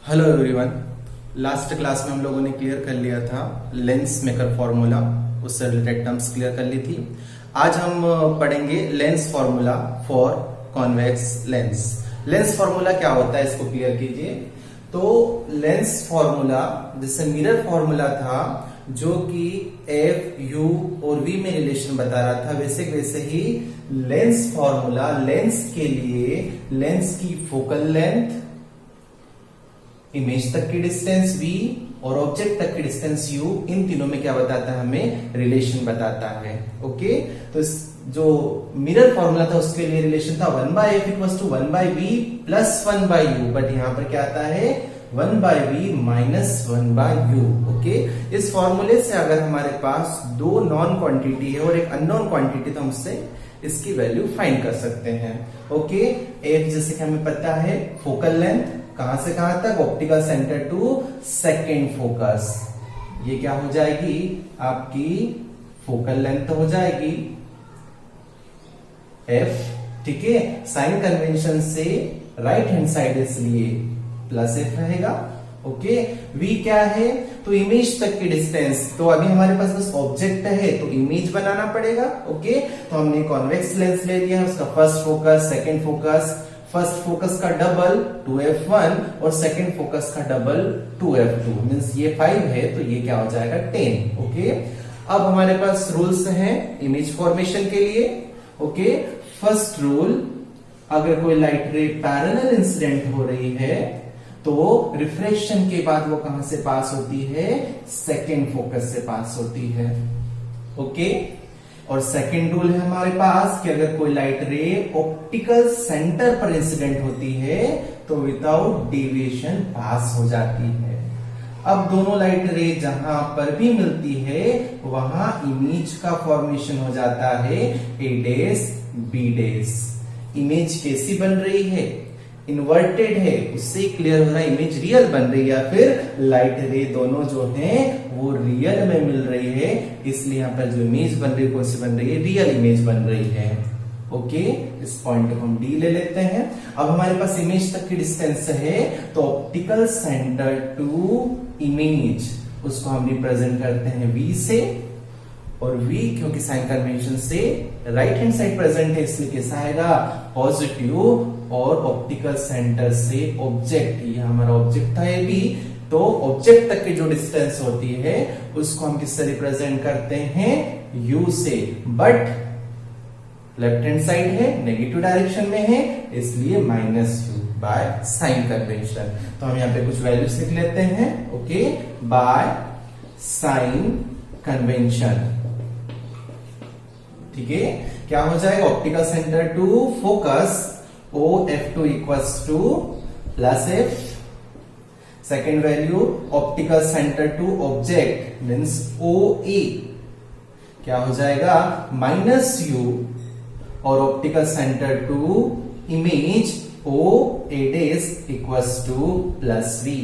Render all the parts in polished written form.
Hello everyone. Last class में हम लोगों ने क्लियर कर लिया था लेंस मेकर फॉर्मूला, उससे रिलेटेड टर्म्स क्लियर कर ली थी। आज हम पढ़ेंगे lens formula for convex lens. Lens formula क्या होता है इसको क्लियर कीजिए। तो लेंस फॉर्मूला जैसे मिरर फॉर्मूला था जो कि एफ यू और वी में रिलेशन बता रहा था, वैसे ही लेंस फॉर्मूला लेंस के लिए लेंस की फोकल लेंथ, इमेज तक की डिस्टेंस v और ऑब्जेक्ट तक की डिस्टेंस u, इन तीनों में क्या बताता है, हमें रिलेशन बताता है। ओके, तो जो मिरर फॉर्मूला था उसके लिए रिलेशन था 1/f equals to 1/v plus 1/u, but यहां पर क्या आता है 1/v माइनस 1/u। ओके, इस फॉर्मूले से अगर हमारे पास दो नॉन क्वांटिटी है और एक अननोन क्वांटिटी, तो हम उससे इसकी वैल्यू फाइंड कर सकते हैं। ओके, f जैसे कि हमें पता है फोकल लेंथ, कहां से कहां तक, optical centre to second focus, ये क्या हो जाएगी आपकी फोकल लेंथ हो जाएगी f। ठीक है, साइन कन्वेंशन से राइट हैंड साइड इसलिए प्लस f रहेगा। ओके, v क्या है, तो इमेज तक की डिस्टेंस, तो अभी हमारे पास बस ऑब्जेक्ट है तो इमेज बनाना पड़ेगा। ओके, तो हमने कॉन्वेक्स लेंस ले लिया है, उसका first focus, second focus, first focus का डबल 2f1 और सेकंड फोकस का डबल 2f2, मींस ये 5 है तो ये क्या हो जाएगा 10। ओके, अब हमारे पास रूल्स हैं इमेज फॉर्मेशन के लिए। ओके, फर्स्ट रूल, अगर कोई लाइट रे पैरेलल इंसिडेंट हो रही है तो रिफ्रेक्शन के बाद वो कहां से पास होती है, सेकंड फोकस से पास होती है। ओके, और सेकेंड रूल है हमारे पास कि अगर कोई लाइट रे ऑप्टिकल सेंटर पर इंसिडेंट होती है तो विदाउट डेविएशन पास हो जाती है। अब दोनों लाइट रे जहां पर भी मिलती है वहां इमेज का फॉर्मेशन हो जाता है ए डेस बी डेस। इमेज कैसी बन रही है, इन्वर्टेड है, उससे क्लियर हो रहा है इमेज रियल बन रही है, या फिर लाइट रे दोनों जो हैं वो रियल में मिल रही है, इसलिए यहां पर जो इमेज बन रही है कौन सी बन रही है, रियल इमेज बन रही है। ओके, इस पॉइंट को हम डी ले लेते हैं। अब हमारे पास इमेज तक की डिस्टेंस है तो ऑप्टिकल सेंटर टू इमेज, उसको हम रिप्रेजेंट करते हैं v से, और v क्योंकि साइन कन्वेंशन से राइट हैंड साइड प्रेजेंट है इसलिए कैसा आएगा, पॉजिटिव, और ऑप्टिकल सेंटर से ऑब्जेक्ट, ये हमारा ऑब्जेक्ट था ये भी, तो ऑब्जेक्ट तक की जो डिस्टेंस होती है उसको हम किससे रिप्रेजेंट करते हैं, u से, बट लेफ्ट हैंड साइड है, नेगेटिव डायरेक्शन में है, इसलिए minus u by sign convention. तो हम यहाँ पे कुछ वैल्यूज लिख लेते हैं। Okay, by sign convention. ठीक है, क्या हो जाएगा, optical centre to focus OF2 equals to plus f, second value optical centre to object means OE, क्या हो जाएगा माइनस u, और optical centre to image OA dash equals to plus v।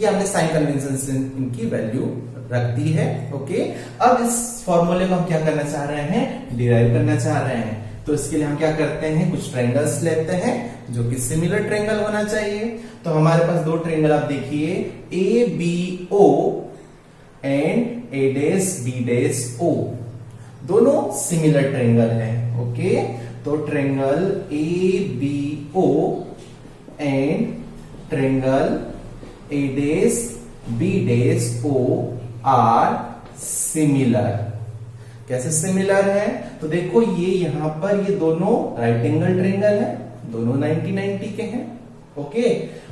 ये हमने साइन कन्वेंशन से इनकी value रख दी है। ओके, अब इस फॉर्मूले को हम क्या करना चाह रहे हैं, डिराइव करना चाह रहे हैं। तो इसके लिए हम क्या करते हैं, कुछ ट्रायंगल्स लेते हैं जो कि सिमिलर ट्रायंगल होना चाहिए। तो हमारे पास दो ट्रायंगल आप देखिए, ABO and A dash B dash O, दोनों सिमिलर ट्रायंगल हैं। ओके, तो triangle ABO and triangle A dash B dash O are similar. कैसे सिमिलर है, तो देखो ये यहां पर ये दोनों राइट एंगल ट्रायंगल है, दोनों 90-90 के हैं। ओके,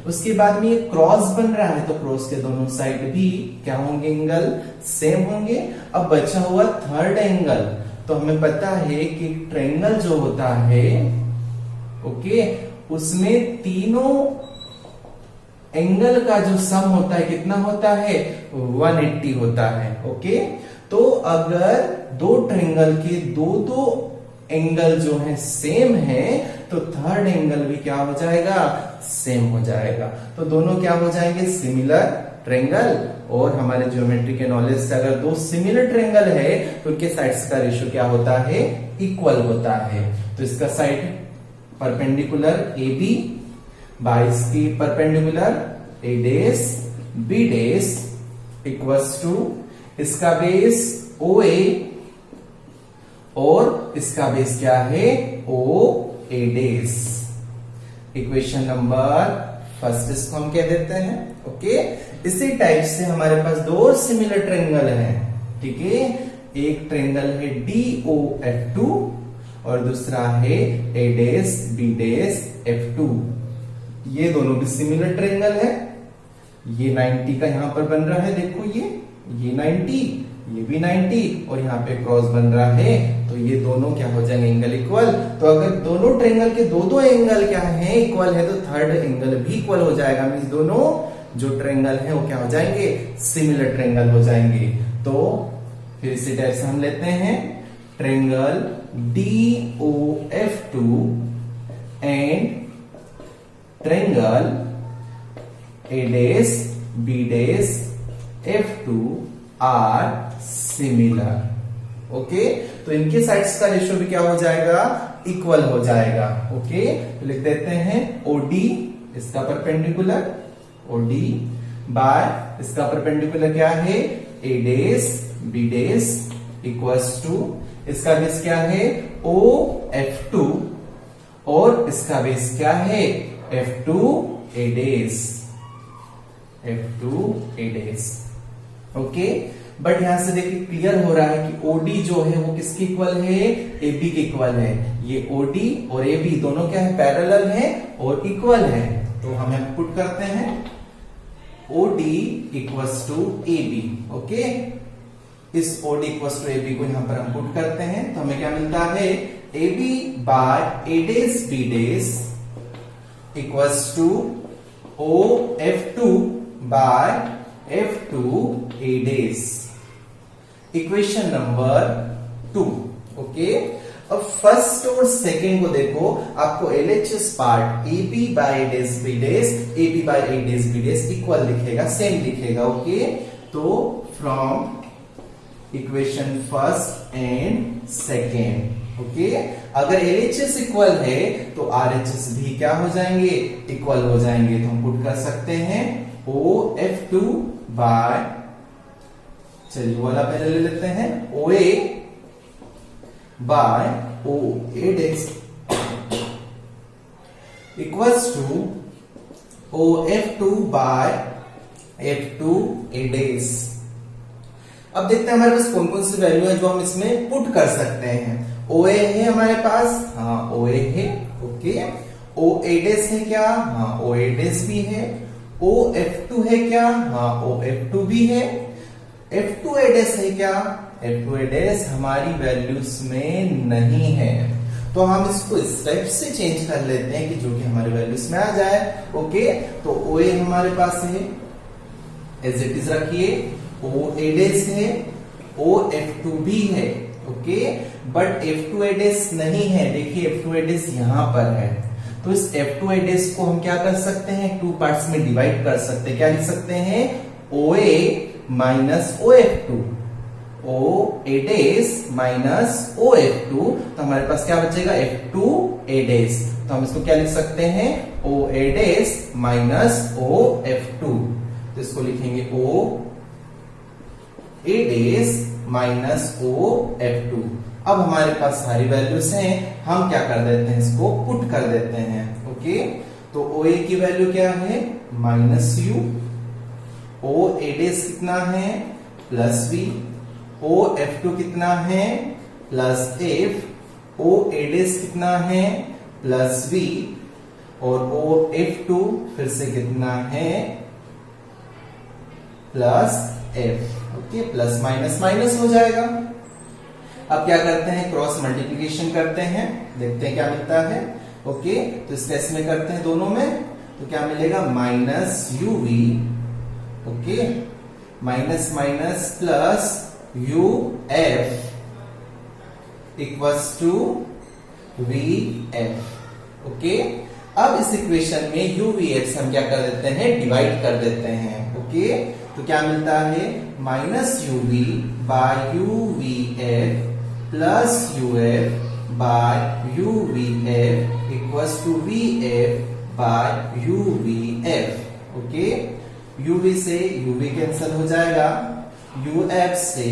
उसके बाद में ये क्रॉस बन रहा है तो क्रॉस के दोनों साइड भी क्या होंगे, एंगल सेम होंगे। अब बचा हुआ थर्ड एंगल, तो हमें पता है कि ट्रायंगल जो होता है, ओके, उसमें तीनों एंगल का जो सम होता है कितना होता है, 180 होता है। ओके, तो अगर दो ट्रायंगल के दो एंगल जो है सेम है तो थर्ड एंगल भी क्या हो जाएगा, सेम हो जाएगा। तो दोनों क्या हो जाएंगे, सिमिलर ट्रायंगल। और हमारे ज्योमेट्री के नॉलेज से अगर दो सिमिलर ट्रायंगल है तो उनके साइड्स का रेशियो क्या होता है, इक्वल होता है। तो इसका साइड परपेंडिकुलर AB बाई इसकी perpendicular A dash B dash equals to इसका बेस ओ ए और इसका बेस क्या है O A dash. Equation number first इसको हम क्या देते हैं, ओके। इसी टाइप से हमारे पास दो सिमिलर ट्रायंगल हैं, ठीक है। एक ट्रायंगल है DOF2 और दूसरा है A dash B dash F2। ये दोनों भी सिमिलर ट्रायंगल है। ये 90 का यहां पर बन रहा है, देखो ये 90, ये भी 90 और यहाँ पे क्रॉस बन रहा है, तो ये दोनों क्या हो जाएंगे, एंगल इक्वल। तो अगर दोनों ट्रायंगल के दो एंगल क्या है, इक्वल है, तो थर्ड एंगल भी इक्वल हो जाएगा। मींस दोनों जो ट्रायंगल है वो क्या हो जाएंगे, सिमिलर ट्रायंगल हो जाएंगे। तो फिर इसी टाइप से हम लेते हैं triangle DOF2 and triangle A dash B dash F2 are similar, okay. तो इनके साइड्स का रेशियो भी क्या हो जाएगा, इक्वल हो जाएगा, ओके। तो लिख देते हैं OD इसका परपेंडिकुलर, OD बाय इसका परपेंडिकुलर क्या है A dash B dash equals to इसका बेस क्या है OF2 और इसका बेस क्या है F2 A dash, F2 A dash, okay. But यहां से देखिए क्लियर हो रहा है कि OD जो है वो किसके इक्वल है, AB के इक्वल है। ये OD और AB दोनों क्या है, पैरेलल है और इक्वल है। तो हमें पुट करते हैं OD equals to AB, okay. इस OD इक्वल्स टू AB को यहां पर हम पुट करते हैं, तो हमें क्या मिलता है, AB by A dash B dash equals to OF2 by F2 A dash. Equation number 2, okay. अब फर्स्ट और सेकंड को देखो, आपको LHS part AB by dash B dash AB by A dash B dash equal लिखेगा, same लिखेगा, okay. तो from equation first and second, okay. अगर LHS equal है तो RHS भी क्या हो जाएंगे, इक्वल हो जाएंगे। तो हम पुट कर सकते हैं OF2 बाय, चलिए वाला पहले ले लेते हैं, OA by OA dash equals to OF2 by F2 A dash. अब देखते हैं हमारे पास कौन कौन सी वैल्यू है जो हम इसमें पुट कर सकते हैं। OA है हमारे पास, हाँ OA है, ओके। OA डेस है क्या, हाँ OA डेस भी है। OF2 है क्या, हाँ OF2 भी है। F2 A डेस है क्या, F2 A डेस हमारी वैल्यूज में नहीं है, तो हम इसको स्टेप से चेंज कर लेते हैं कि जो कि हमारे वैल्यूज में आ जाए, ओके। तो OA हमारे पास है, एज इट इज रखिए, OA डेस है, OF2 भी है, ओके। बट F2 A डेस नहीं है, देखिए F2 A डेस यहां पर है। तो इस F2 A डेस को हम क्या कर सकते हैं, टू पार्ट्स में डिवाइड कर सकते हैं। क्या लिख सकते हैं, OA माइनस OF2, OA डेस माइनस OF2, तो हमारे पास क्या बचेगा, F2 A डेस। तो हम इसको क्या लिख सकते हैं, OA डेस माइनस OF2। तो इसको लिखेंगे OA डेस माइनस OF2। अब हमारे पास सारी वैल्यूज हैं, हम क्या कर देते हैं, इसको पुट कर देते हैं, ओके। तो OA की वैल्यू क्या है, माइनस U, OA डेस कितना है, प्लस V, OF2 कितना है, प्लस F, OA डेस कितना है, प्लस V, और OF2 फिर से कितना है, plus F, okay. Plus minus minus हो जाएगा। अब क्या करते हैं, क्रॉस मल्टीप्लीकेशन करते हैं, देखते हैं क्या मिलता है, ओके। तो इस केस में करते हैं दोनों में, तो क्या मिलेगा, minus UV, okay, minus minus plus UF equals to VF, okay. अब इस इक्वेशन में UVF हम क्या कर देते हैं, डिवाइड कर देते हैं, ओके। तो क्या मिलता है, minus UV by UVF plus UF by UVF equals to VF by UVF, okay, UV से यूवी कैंसिल हो जाएगा, यूएफ से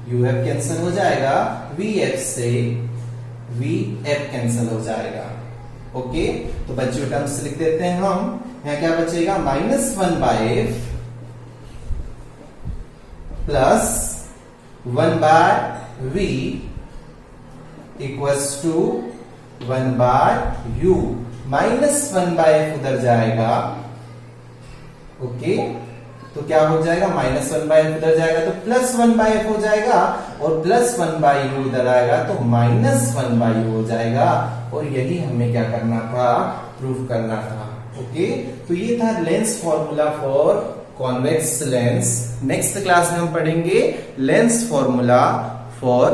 यूएफ कैंसिल हो जाएगा, वीएफ से वीएफ कैंसिल हो जाएगा। ओके, तो बच्चों टर्म्स लिख देते हैं हम। यहां क्या बचेगा, -1/f plus 1/v equals to 1/u। -1/f उधर जाएगा, ओके, तो क्या हो जाएगा, -1/f उधर जाएगा तो +1/f हो जाएगा, और +1/u उधर आएगा तो -1/u हो जाएगा। और यही हमें क्या करना था, प्रूफ करना था। ओके, तो ये था lens formula for convex lens. Next class में हम पढ़ेंगे lens formula for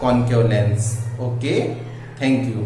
concave lens. Okay, thank you.